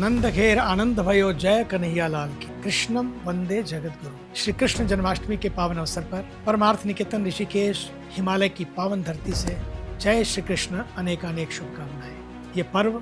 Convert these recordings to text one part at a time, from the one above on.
नंद घेर आनंद भयो जय कन्हैया लाल की। कृष्णम वंदे जगत गुरु। श्री कृष्ण जन्माष्टमी के पावन अवसर पर परमार्थ निकेतन ऋषिकेश हिमालय की पावन धरती से जय श्री कृष्ण अनेकानेक शुभकामनाएं। ये पर्व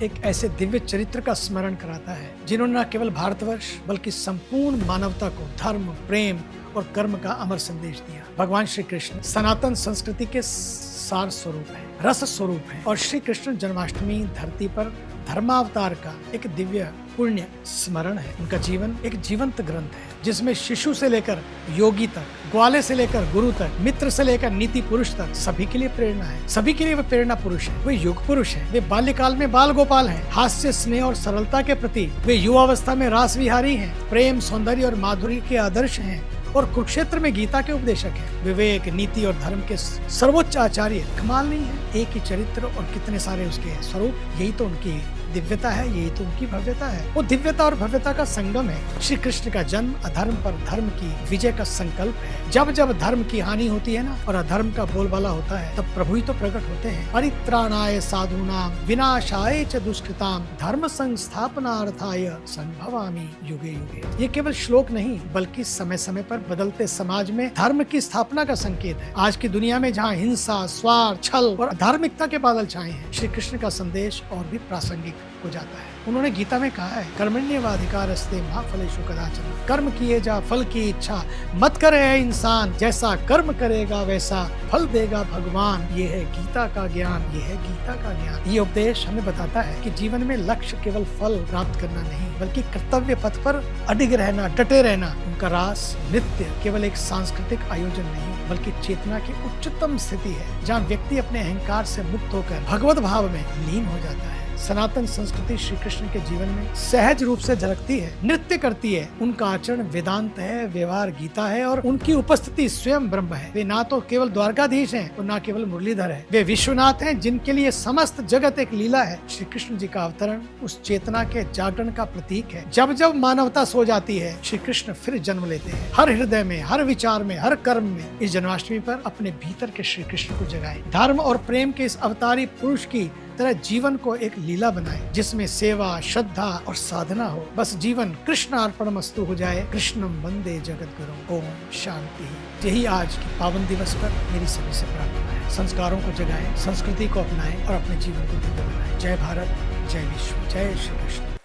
एक ऐसे दिव्य चरित्र का स्मरण कराता है जिन्होंने न केवल भारतवर्ष बल्कि संपूर्ण मानवता को धर्म, प्रेम और कर्म का अमर संदेश दिया। भगवान श्री कृष्ण सनातन संस्कृति के सार स्वरूप है, रस स्वरूप है और श्री कृष्ण जन्माष्टमी धरती पर धर्मावतार का एक दिव्य पुण्य स्मरण है। उनका जीवन एक जीवंत ग्रंथ है जिसमें शिशु से लेकर योगी तक, ग्वाले से लेकर गुरु तक, मित्र से लेकर नीति पुरुष तक सभी के लिए प्रेरणा है। सभी के लिए वे प्रेरणा पुरुष है, वे युग पुरुष है, वे बाल्यकाल में बाल गोपाल हैं, हास्य, स्नेह और सरलता के प्रति वे युवावस्था में रास विहारी हैं, प्रेम, सौंदर्य और माधुर्य के आदर्श हैं और कुरुक्षेत्र में गीता के उपदेशक हैं। विवेक, नीति और धर्म के सर्वोच्च आचार्य। कमाल नहीं है, एक ही चरित्र और कितने सारे उसके स्वरूप। यही तो उनकी दिव्यता है, यही तो उनकी भव्यता है। वो दिव्यता और भव्यता का संगम है। श्री कृष्ण का जन्म अधर्म पर धर्म की विजय का संकल्प है। जब जब धर्म की हानि होती है ना और अधर्म का बोलबाला होता है तब प्रभु ही तो प्रकट होते हैं। परित्राणाय साधूनाम विनाशाय च दुष्कृताम धर्म संस्थापनार्थाय संभवामि युगे युगे। ये केवल श्लोक नहीं बल्कि समय समय पर बदलते समाज में धर्म की स्थापना का संकेत है। आज की दुनिया में जहाँ हिंसा, स्वार्थ, छल और अधार्मिकता के बादल छाए हैं, श्री कृष्ण का संदेश और भी प्रासंगिक हो जाता है। उन्होंने गीता में कहा है, कर्मण्येवाधिकारस्ते मा फलेषु कदाचन। कर्म किए जा, फल की इच्छा मत करे है इंसान, जैसा कर्म करेगा वैसा फल देगा भगवान। ये है गीता का ज्ञान, ये है गीता का ज्ञान। ये उपदेश हमें बताता है कि जीवन में लक्ष्य केवल फल प्राप्त करना नहीं बल्कि कर्तव्य पथ पर अडिग रहना, डटे रहना। उनका रास नृत्य केवल एक सांस्कृतिक आयोजन नहीं बल्कि चेतना की उच्चतम स्थिति है जहाँ व्यक्ति अपने अहंकार से मुक्त होकर भगवत भाव में लीन हो जाता है। सनातन संस्कृति श्री कृष्ण के जीवन में सहज रूप से झलकती है, नृत्य करती है। उनका आचरण वेदांत है, व्यवहार गीता है और उनकी उपस्थिति स्वयं ब्रह्म है। वे ना तो केवल द्वारकाधीश हैं और ना केवल मुरलीधर है, वे विश्वनाथ हैं जिनके लिए समस्त जगत एक लीला है। श्री कृष्ण जी का अवतरण उस चेतना के जागरण का प्रतीक है। जब जब मानवता सो जाती है श्री कृष्ण फिर जन्म लेते हैं। हर हृदय में, हर विचार में, हर कर्म में इस जन्माष्टमी पर अपने भीतर के श्री कृष्ण को जगाएं। धर्म और प्रेम के इस अवतारी पुरुष की तरह जीवन को एक लीला बनाए जिसमें सेवा, श्रद्धा और साधना हो। बस जीवन कृष्ण अर्पणमस्तु हो जाए। कृष्णम वंदे जगत गुरु। ओम शांति। यही आज के पावन दिवस पर मेरी सभी से प्रार्थना है। संस्कारों को जगाएं, संस्कृति को अपनाएं और अपने जीवन को दिव्य बनाएं। जय भारत, जय विश्व, जय श्री कृष्ण।